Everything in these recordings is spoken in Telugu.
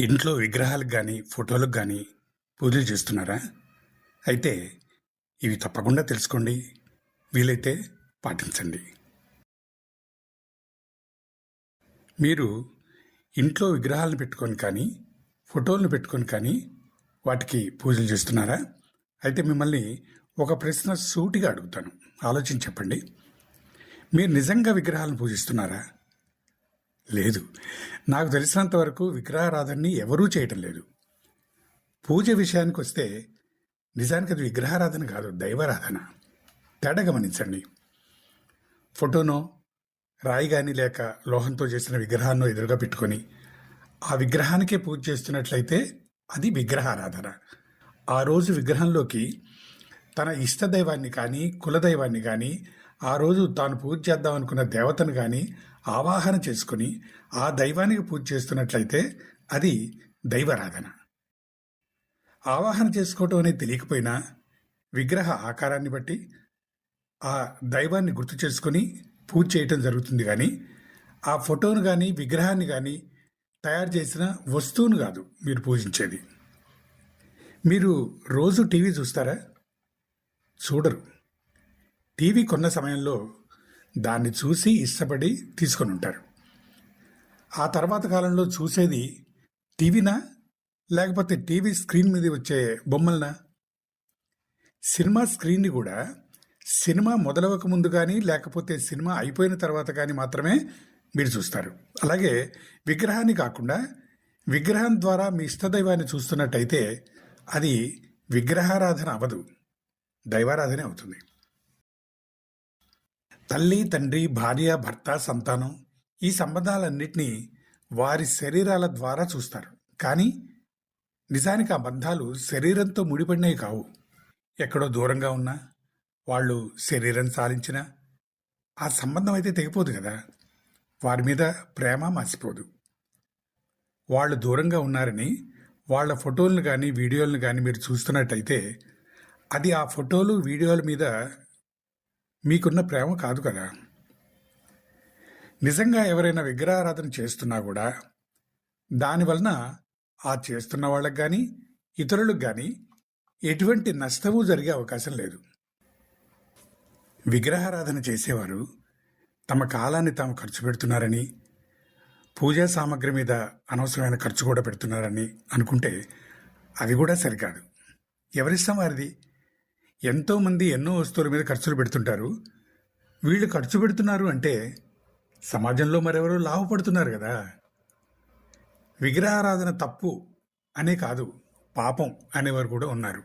ఇంట్లో విగ్రహాలకు కానీ ఫోటోలకు కానీ పూజలు చేస్తున్నారా? అయితే ఇవి తప్పకుండా తెలుసుకోండి, వీలైతే పాటించండి. మీరు ఇంట్లో విగ్రహాలను పెట్టుకొని కానీ ఫోటోలను పెట్టుకొని కానీ వాటికి పూజలు చేస్తున్నారా? అయితే మిమ్మల్ని ఒక ప్రశ్న సూటిగా అడుగుతాను, ఆలోచించి చెప్పండి. మీరు నిజంగా విగ్రహాలను పూజిస్తున్నారా? లేదు. నాకు తెలిసినంత వరకు విగ్రహారాధనని ఎవరూ చేయటం లేదు. పూజ విషయానికి వస్తే నిజానికి అది విగ్రహారాధన కాదు, దైవారాధన. తేడా గమనించండి. ఫోటోనో రాయి కానీ లేక లోహంతో చేసిన విగ్రహాన్నో ఎదురుగా పెట్టుకొని ఆ విగ్రహానికే పూజ చేస్తున్నట్లయితే అది విగ్రహారాధన. ఆ రోజు విగ్రహంలోకి తన ఇష్టదైవాన్ని కానీ కులదైవాన్ని కానీ ఆ రోజు తాను పూజ చేద్దాం అనుకున్న దేవతను కానీ ఆవాహన చేసుకుని ఆ దైవానికి పూజ చేస్తున్నట్లయితే అది దైవారాధన. ఆవాహన చేసుకోవటం అనేది తెలియకపోయినా విగ్రహ ఆకారాన్ని బట్టి ఆ దైవాన్ని గుర్తు చేసుకొని పూజ చేయటం జరుగుతుంది. కానీ ఆ ఫోటోను కానీ విగ్రహాన్ని కానీ తయారు చేసిన వస్తువును కాదు మీరు పూజించేది. మీరు రోజు టీవీ చూస్తారా? చూడరు. టీవీ కొన్న సమయంలో దాన్ని చూసి ఇష్టపడి తీసుకొని ఉంటారు. ఆ తర్వాత కాలంలో చూసేది టీవీనా లేకపోతే టీవీ స్క్రీన్ మీద వచ్చే బొమ్మలనా? సినిమా స్క్రీన్ని కూడా సినిమా మొదలవక ముందు కానీ లేకపోతే సినిమా అయిపోయిన తర్వాత కానీ మాత్రమే మీరు చూస్తారు. అలాగే విగ్రహాన్ని కాకుండా విగ్రహం ద్వారా మీ ఇష్టదైవాన్ని చూస్తున్నట్టయితే అది విగ్రహారాధన అవ్వదు, దైవారాధనే అవుతుంది. తల్లి, తండ్రి, భార్య, భర్త, సంతానం ఈ సంబంధాలన్నింటినీ వారి శరీరాల ద్వారా చూస్తారు. కానీ నిజానికి ఆ బంధాలు శరీరంతో ముడిపడినవి కావు. ఎక్కడో దూరంగా ఉన్నా, వాళ్ళు శరీరం సాధించినా ఆ సంబంధం అయితే తెగిపోదు కదా. వారి మీద ప్రేమ మర్చిపోదు. వాళ్ళు దూరంగా ఉన్నారని వాళ్ళ ఫోటోలను కానీ వీడియోలను కానీ మీరు చూస్తున్నట్టయితే అది ఆ ఫోటోలు వీడియోల మీద మీకున్న ప్రేమ కాదు కదా. నిజంగా ఎవరైనా విగ్రహారాధన చేస్తున్నా కూడా దానివలన ఆ చేస్తున్న వాళ్ళకి కానీ ఇతరులకు కానీ ఎటువంటి నష్టము జరిగే అవకాశం లేదు. విగ్రహారాధన చేసేవారు తమ కాలాన్ని తాము ఖర్చు పెడుతున్నారని, పూజా సామాగ్రి మీద అనవసరమైన ఖర్చు కూడా పెడుతున్నారని అనుకుంటే అది కూడా సరికాదు. ఎవరిష్టం వారిది. ఎంతోమంది ఎన్నో వస్తువుల మీద ఖర్చులు పెడుతుంటారు. వీళ్ళు ఖర్చు పెడుతున్నారు అంటే సమాజంలో మరెవరో లాభపడుతున్నారు కదా. విగ్రహారాధన తప్పు అనే కాదు, పాపం అనేవారు కూడా ఉన్నారు.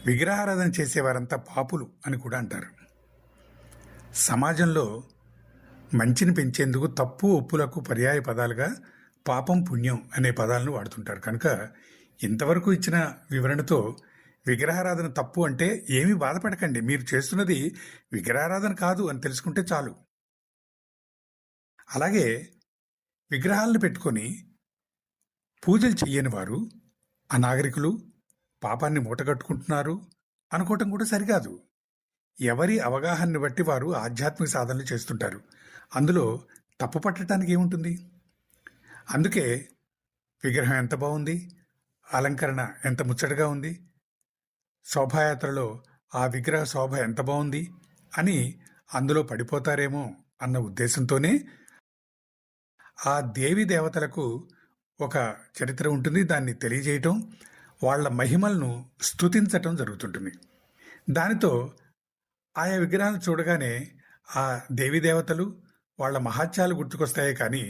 విగ్రహారాధన చేసేవారంతా పాపులు అని కూడా అంటారు. సమాజంలో మంచిని పెంచేందుకు తప్పు ఒప్పులకు పర్యాయ పదాలుగా పాపం పుణ్యం అనే పదాలను వాడుతుంటారు. కనుక ఇంతవరకు ఇచ్చిన వివరణతో విగ్రహారాధన తప్పు అంటే ఏమీ బాధపడకండి. మీరు చేస్తున్నది విగ్రహారాధన కాదు అని తెలుసుకుంటే చాలు. అలాగే విగ్రహాలను పెట్టుకొని పూజలు చెయ్యని వారు అనాగరికులు, పాపాన్ని మూటగట్టుకుంటున్నారు అనుకోవటం కూడా సరికాదు. ఎవరి అవగాహనని బట్టి వారు ఆధ్యాత్మిక సాధనలు చేస్తుంటారు. అందులో తప్పు పట్టడానికి ఏముంటుంది? అందుకే విగ్రహం ఎంత బాగుంది, అలంకరణ ఎంత ముచ్చటగా ఉంది, శోభాయాత్రలో ఆ విగ్రహ శోభ ఎంత బాగుంది అని అందులో పడిపోతారేమో అన్న ఉద్దేశంతోనే ఆ దేవి దేవతలకు ఒక చరిత్ర ఉంటుంది. దాన్ని తెలియజేయటం, వాళ్ళ మహిమలను స్తుతించటం జరుగుతుంటుంది. దానితో ఆయా విగ్రహాలను చూడగానే ఆ దేవీ దేవతలు వాళ్ళ మహాత్యాలు గుర్తుకొస్తాయే కానీ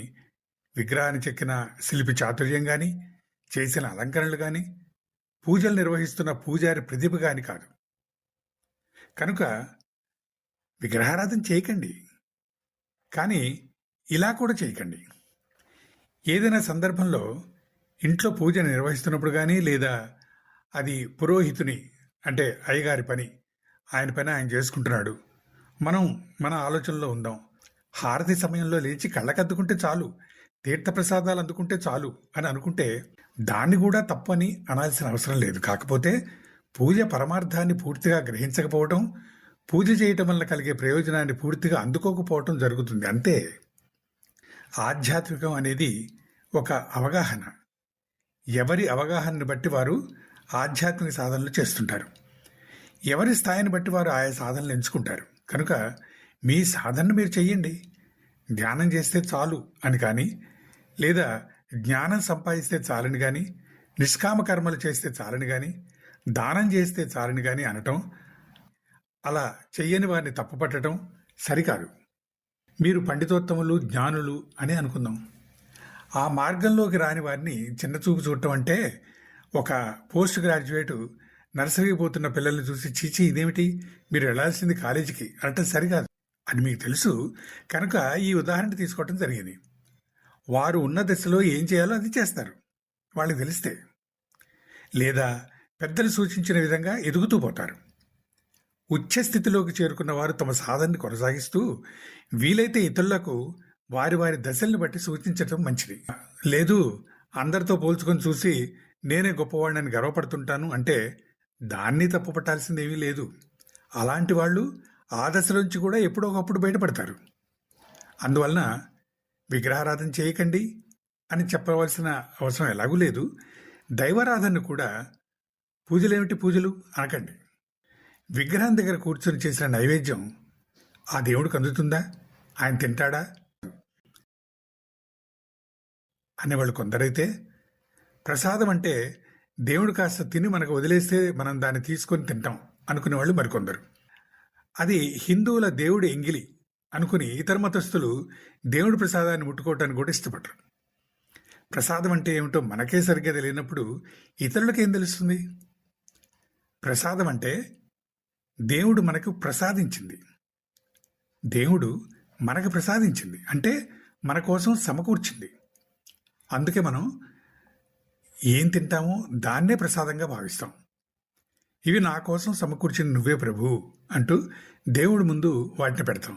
విగ్రహాన్ని చెక్కిన శిల్పి చాతుర్యం కానీ, చేసిన అలంకరణలు కానీ, పూజలు నిర్వహిస్తున్న పూజారి ప్రతిభ కానీ కాదు. కనుక విగ్రహారాధన చేయకండి, కానీ ఇలా కూడా చేయకండి. ఏదైనా సందర్భంలో ఇంట్లో పూజ నిర్వహిస్తున్నప్పుడు కానీ, లేదా అది పురోహితుని అంటే అయ్యగారి పని, ఆయన పని ఆయన చేసుకుంటున్నాడు, మనం మన ఆలోచనలో ఉందాం. హారతి సమయంలో లేచి కళ్ళకద్దుకుంటే చాలు, తీర్థప్రసాదాలు అందుకుంటే చాలు అని అనుకుంటే దాన్ని కూడా తప్పని అనాల్సిన అవసరం లేదు. కాకపోతే పూజ పరమార్థాన్ని పూర్తిగా గ్రహించకపోవటం, పూజ చేయటం వల్ల కలిగే ప్రయోజనాన్ని పూర్తిగా అందుకోకపోవటం జరుగుతుంది అంతే. ఆధ్యాత్మికం అనేది ఒక అవగాహన. ఎవరి అవగాహనని బట్టి వారు ఆధ్యాత్మిక సాధనలు చేస్తుంటారు. ఎవరి స్థాయిని బట్టి వారు ఆయా సాధనలు ఎంచుకుంటారు. కనుక మీ సాధనను మీరు చెయ్యండి. ధ్యానం చేస్తే చాలు అని కానీ, లేదా జ్ఞానం సంపాదిస్తే చాలని కానీ, నిష్కామ కర్మలు చేస్తే చాలని కానీ, దానం చేస్తే చాలని కానీ అనటం, అలా చెయ్యని వారిని తప్పుపట్టడం సరికాదు. మీరు పండితోత్తములు, జ్ఞానులు అని అనుకుందాం. ఆ మార్గంలోకి రాని వారిని చిన్నచూపు చూడటం అంటే, ఒక పోస్ట్ గ్రాడ్యుయేటు నర్సరీకి పోతున్న పిల్లల్ని చూసి చీచి ఇదేమిటి, మీరు వెళ్లాల్సింది కాలేజీకి అనటం సరికాదు అని మీకు తెలుసు. కనుక ఈ ఉదాహరణ తీసుకోవటం జరిగింది. వారు ఉన్న దశలో ఏం చేయాలో అది చేస్తారు, వాళ్ళకి తెలిస్తే. లేదా పెద్దలు సూచించిన విధంగా ఎదుగుతూ పోతారు. ఉచ్చస్థితిలోకి చేరుకున్న వారు తమ సాధనని కొనసాగిస్తూ వీలైతే ఇతరులకు వారి వారి దశల్ని బట్టి సూచించటం మంచిది. లేదు అందరితో పోల్చుకొని చూసి నేనే గొప్పవాడిని గర్వపడుతుంటాను అంటే దాన్ని తప్పుపట్టాల్సిందేమీ లేదు. అలాంటి వాళ్ళు ఆ దశలోంచి కూడా ఎప్పుడో ఒకప్పుడు బయటపడతారు. అందువలన విగ్రహారాధన చేయకండి అని చెప్పవలసిన అవసరం ఎలాగూ లేదు. దైవారాధన కూడా పూజలేమిటి పూజలు అనకండి. విగ్రహం దగ్గర కూర్చొని చేసిన నైవేద్యం ఆ దేవుడికి అందుతుందా, ఆయన తింటాడా అనేవాళ్ళు కొందరైతే, ప్రసాదం అంటే దేవుడు కాస్త తిని మనకు వదిలేస్తే మనం దాన్ని తీసుకొని తింటాం అనుకునేవాళ్ళు మరికొందరు. అది హిందువుల దేవుడి ఎంగిలి అనుకుని ఇతర మతస్థులు దేవుడి ప్రసాదాన్ని ముట్టుకోవటానికి కూడా ఇష్టపడరు. ప్రసాదం అంటే ఏమిటో మనకే సరిగ్గా తెలియనప్పుడు ఇతరులకేం తెలుస్తుంది? ప్రసాదం అంటే దేవుడు మనకు ప్రసాదించింది. దేవుడు మనకు ప్రసాదించింది అంటే మన కోసం సమకూర్చింది. అందుకే మనం ఏం తింటామో దాన్నే ప్రసాదంగా భావిస్తాం. ఇవి నా కోసం సమకూర్చిన నువ్వే ప్రభు అంటూ దేవుడి ముందు వాటిని పెడతాం.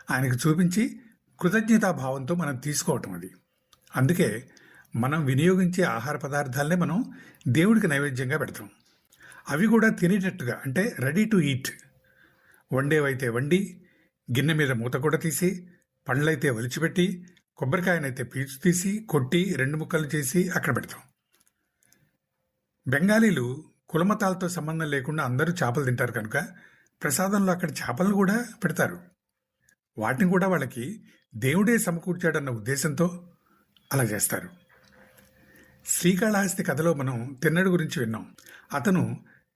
ఆయనకు చూపించి కృతజ్ఞతాభావంతో మనం తీసుకోవటం అది. అందుకే మనం వినియోగించే ఆహార పదార్థాలనే మనం దేవుడికి నైవేద్యంగా పెడతాం. అవి కూడా తినేటట్టుగా, అంటే రెడీ టు ఈట్. వండేవైతే వండి, గిన్నె మీద మూత కూడా తీసి, పండ్లైతే ఒలిచిపెట్టి, కొబ్బరికాయనైతే పీచు తీసి కొట్టి 2 ముక్కలు చేసి అక్కడ పెడతాం. బెంగాలీలు కులమతాలతో సంబంధం లేకుండా అందరూ చేపలు తింటారు కనుక ప్రసాదంలో అక్కడ చేపలను కూడా పెడతారు. వాటిని కూడా వాళ్ళకి దేవుడే సమకూర్చాడన్న ఉద్దేశంతో అలా చేస్తారు. శ్రీకాళహస్తి కథలో మనం తిన్నడి గురించి విన్నాం. అతను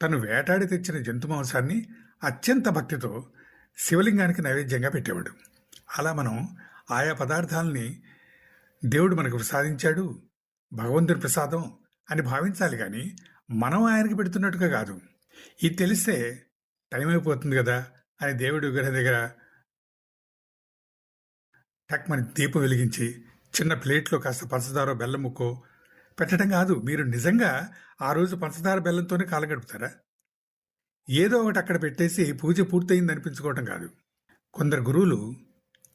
తను వేటాడి తెచ్చిన జంతు మాంసాన్ని అత్యంత భక్తితో శివలింగానికి నైవేద్యంగా పెట్టేవాడు. అలా మనం ఆయా పదార్థాలని దేవుడు మనకు ప్రసాదించాడు, భగవంతుడి ప్రసాదం అని భావించాలి. కానీ మనం ఆయనకి పెడుతున్నట్టుగా కాదు. ఇది తెలిస్తే టైం అయిపోతుంది కదా అని దేవుడి విగ్రహం దగ్గర టక్మని దీపం వెలిగించి చిన్న ప్లేట్లో కాస్త పంచదార బెల్లం ముక్కో పెట్టడం కాదు. మీరు నిజంగా ఆ రోజు పంచదార బెల్లంతోనే కాలం గడుపుతారా? ఏదో ఒకటి అక్కడ పెట్టేసి పూజ పూర్తయింది అనిపించుకోవటం కాదు. కొందరు గురువులు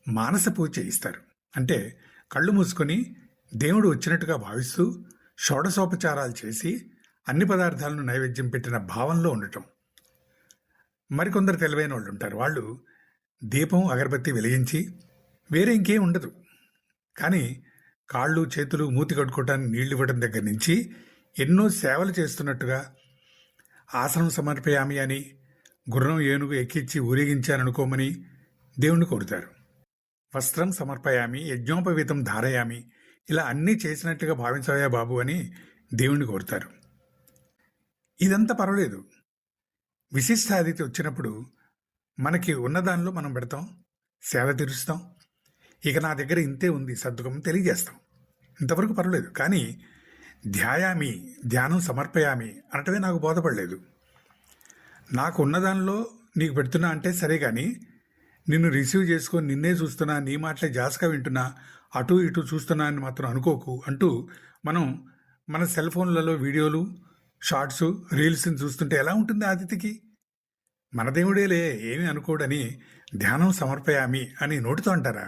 మానస పూజ చేయిస్తారు. అంటే కళ్ళు మూసుకొని దేవుడు వచ్చినట్టుగా భావిస్తూ షోడశోపచారాలు చేసి అన్ని పదార్థాలను నైవేద్యం పెట్టిన భావంలో ఉండటం. మరికొందరు తెలివైన వాళ్ళు ఉంటారు. వాళ్ళు దీపం అగరబత్తి వెలిగించి వేరే ఇంకేం ఉండదు, కానీ కాళ్ళు చేతులు మూతి కడుక్కోవటానికి నీళ్లు ఇవ్వడం దగ్గర నుంచి ఎన్నో సేవలు చేస్తున్నట్టుగా ఆసనం సమర్పయామి అని, గుర్రం ఏనుగు ఎక్కించి ఊరేగించాననుకోమని దేవుణ్ణి కోరుతారు. వస్త్రం సమర్పయామి, యజ్ఞోపవీతం ధారయామి, ఇలా అన్నీ చేసినట్టుగా భావించవయా బాబు అని దేవుణ్ణి కోరుతారు. ఇదంతా పర్వాలేదు. విశిష్టాతిథి వచ్చినప్పుడు మనకి ఉన్నదానిలో మనం పెడతాం, సేవ తీరుస్తాం. ఇక నా దగ్గర ఇంతే ఉంది సర్దుకం తెలియజేస్తాం. ఇంతవరకు పర్వాలేదు. కానీ ధ్యాయామి, ధ్యానం సమర్పయామి అనటమే నాకు బోధపడలేదు. నాకు ఉన్నదానిలో నీకు పెడుతున్నా అంటే సరే, కానీ నిన్ను రిసీవ్ చేసుకొని నిన్నే చూస్తున్నా, నీ మాటలే జాస్గా వింటున్నా, అటు ఇటు చూస్తున్నా అని మాత్రం అనుకోకు అంటూ మనం మన సెల్ ఫోన్లలో వీడియోలు, షార్ట్స్, రీల్స్ని చూస్తుంటే ఎలా ఉంటుంది అతిథికి? మన దేవుడేలే ఏమీ అనుకోడని ధ్యానం సమర్పయామి అని నోటితో అంటారా?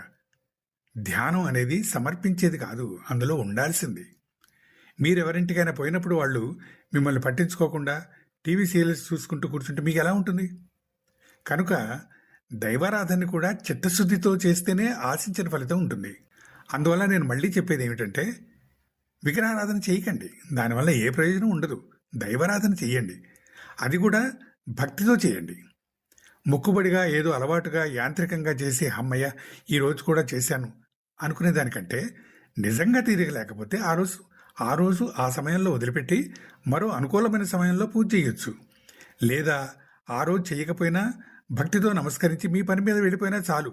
ధ్యానం అనేది సమర్పించేది కాదు, అందులో ఉండాల్సింది. మీరెవరింటికైనా పోయినప్పుడు వాళ్ళు మిమ్మల్ని పట్టించుకోకుండా టీవీ సీరియల్స్ చూసుకుంటూ కూర్చుంటే మీకు ఎలా ఉంటుంది? కనుక దైవారాధన కూడా చిత్తశుద్ధితో చేస్తేనే ఆశించిన ఫలితం ఉంటుంది. అందువల్ల నేను మళ్ళీ చెప్పేది ఏమిటంటే, విగ్రహారాధన చేయకండి. దానివల్ల ఏ ప్రయోజనం ఉండదు. దైవారాధన చెయ్యండి. అది కూడా భక్తితో చేయండి. మొక్కుబడిగా ఏదో అలవాటుగా యాంత్రికంగా చేసి హమ్మయ్య ఈరోజు కూడా చేశాను అనుకునే దానికంటే నిజంగా తీరిక లేకపోతే ఆ రోజు ఆ సమయంలో వదిలిపెట్టి మరో అనుకూలమైన సమయంలో పూజ చేయొచ్చు. లేదా ఆ రోజు చేయకపోయినా భక్తితో నమస్కరించి మీ పని మీద వెళ్ళిపోయినా చాలు.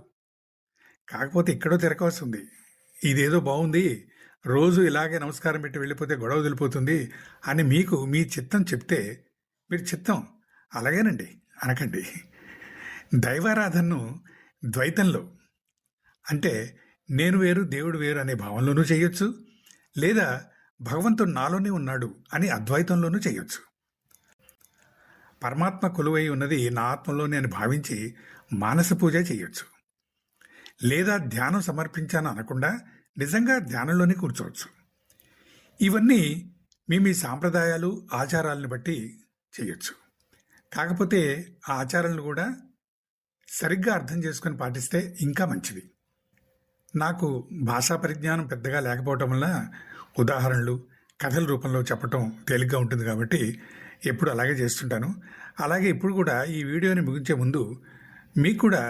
కాకపోతే ఎక్కడో తిరగవలసి ఉంది. ఇదేదో బాగుంది, రోజు ఇలాగే నమస్కారం పెట్టి వెళ్ళిపోతే గొడవ వదిలిపోతుంది అని మీకు మీ చిత్తం చెప్తే మీరు చిత్తం అలాగేనండి అనకండి. దైవారాధనను ద్వైతంలో అంటే నేను వేరు దేవుడు వేరు అనే భావంలోనూ చేయొచ్చు, లేదా భగవంతుడు నాలోనే ఉన్నాడు అని అద్వైతంలోనూ చేయొచ్చు. పరమాత్మ కొలువై ఉన్నది నా ఆత్మలోనే అని భావించి మానస పూజ చేయొచ్చు. లేదా ధ్యానం సమర్పించాను అనకుండా నిజంగా ధ్యానంలోనే కూర్చోవచ్చు. ఇవన్నీ మీ సాంప్రదాయాలు ఆచారాలను బట్టి చేయొచ్చు. కాకపోతే ఆ ఆచారాలను కూడా సరిగ్గా అర్థం చేసుకొని పాటిస్తే ఇంకా మంచిది. నాకు భాషా పరిజ్ఞానం పెద్దగా లేకపోవటం వల్ల ఉదాహరణలు కథల రూపంలో చెప్పటం తేలిగ్గా ఉంటుంది కాబట్టి ఎప్పుడు అలాగే చేస్తుంటాను. అలాగే ఇప్పుడు కూడా ఈ వీడియోని ముగించే ముందు మీకు కూడా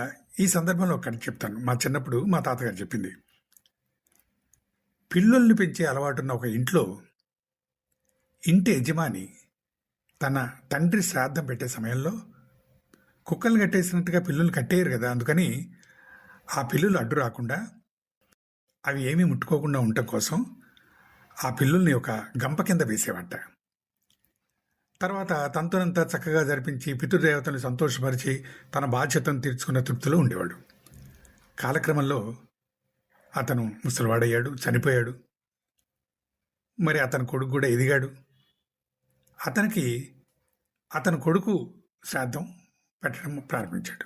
ఈ సందర్భంలో ఒకటి చెప్తాను. మా చిన్నప్పుడు మా తాతగారు చెప్పింది. పిల్లుల్ని పెంచే అలవాటున్న ఒక ఇంట్లో ఇంటి యజమాని తన తండ్రి శ్రాద్ధం పెట్టే సమయంలో కుక్కలు కట్టేసినట్టుగా పిల్లులు కట్టేయరు కదా, అందుకని ఆ పిల్లులు అడ్డు రాకుండా అవి ఏమీ ముట్టుకోకుండా ఉండటం కోసం ఆ పిల్లుల్ని ఒక గంప కింద వేసేవాట. తర్వాత తనతోనంతా చక్కగా జరిపించి పితృదేవతలను సంతోషపరిచి తన బాధ్యతను తీర్చుకున్న తృప్తిలో ఉండేవాడు. కాలక్రమంలో అతను ముసలివాడయ్యాడు, చనిపోయాడు. మరి అతని కొడుకు కూడా ఎదిగాడు. అతని కొడుకు శ్రాద్ధం పెట్టడం ప్రారంభించాడు.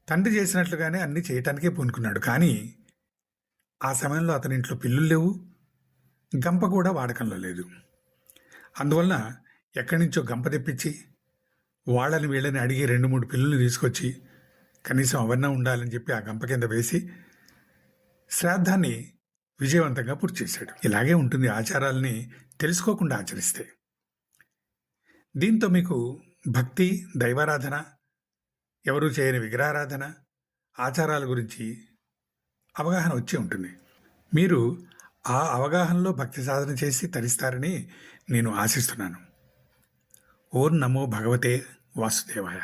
తండ్రి చేసినట్లుగానే అన్నీ చేయటానికే పూనుకున్నాడు. కానీ ఆ సమయంలో అతని ఇంట్లో పిల్లులు లేవు, గంప కూడా వాడకంలో లేదు. అందువలన ఎక్కడి నుంచో గంప తెప్పించి వాళ్ళని వీళ్ళని అడిగి 2-3 పిల్లుల్ని తీసుకొచ్చి కనీసం అవన్నా ఉండాలని చెప్పి ఆ గంప కింద వేసి శ్రాద్ధాన్ని విజయవంతంగా పూర్తి చేశాడు. ఇలాగే ఉంటుంది ఆచారాలని తెలుసుకోకుండా ఆచరిస్తే. దీంతో మీకు భక్తి, దైవారాధన, ఎవరూ చేయని విగ్రహారాధన, ఆచారాల గురించి అవగాహన వచ్చి ఉంటుంది. మీరు ఆ అవగాహనలో భక్తి సాధన చేసి తరిస్తారని నేను ఆశిస్తున్నాను. ఓం నమో భగవతే వాసుదేవాయ.